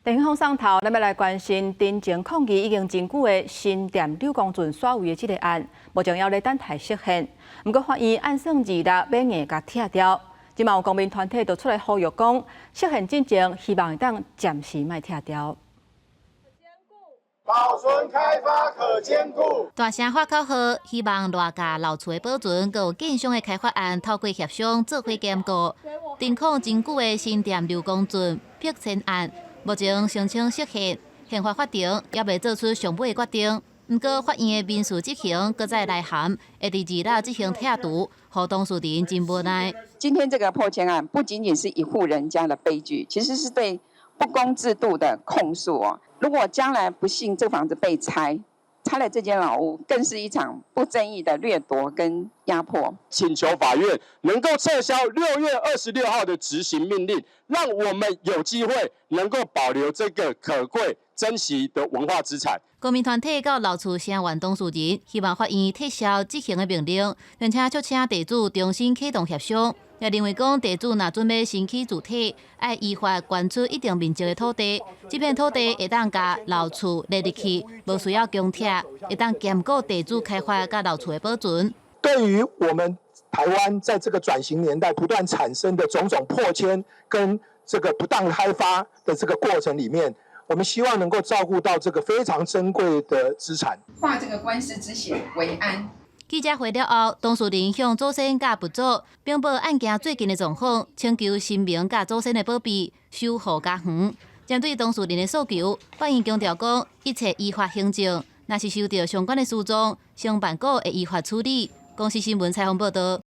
电影上头，咱要来关心真情抗议已经真久的新店柳公圳耍位的这个案，目前还在等待释宪。不过法院按算2日免硬甲拆掉。今嘛有公民团体就出来呼吁讲，释宪进程希望会当暂时卖拆掉。 保存开发可兼顾。大声发口号，希望赖家老厝的保存，佮有建商的开发案透过协商做伙兼顾。停靠真久的新店柳公圳迫迁案，目前申请释宪，宪法法庭也未做出上尾的决定。不过法院的民事执行搁再来函，会伫2日执行拆除，互当事人真无奈。今天这个迫迁案不仅仅是一户人家的悲剧，其实是对不公制度的控诉哦。 如果将来不幸这房子被拆了这间老屋，更是一场不正义的掠夺跟压迫。请求法院能够撤销6月26号的执行命令，让我们有机会能够保留这个可贵、珍惜的文化资产。公民团体到老厝声援当事人，希望法院撤销执行的命令，并且促请地主重新启动协商。 也认为讲，地主若准备新起主体，要依法捐出一定面积的土地，这片土地会当甲老厝列入去，无需要公拆，会当兼顾地主开发甲老厝的保存。对于我们台湾在这个转型年代不断产生的种种迫迁跟这个不当开发的这个过程里面，我们希望能够照顾到这个非常珍贵的资产，化这个官司之险为安。 记者会了后，当事人向祖先甲佛祖禀报案件最近的状况，请求神明甲祖先的保庇，守护家园。针对当事人的诉求，法院强调讲，一切依法行政，若是受到相关的诉讼，承办局会依法处理。公司新闻采访报道。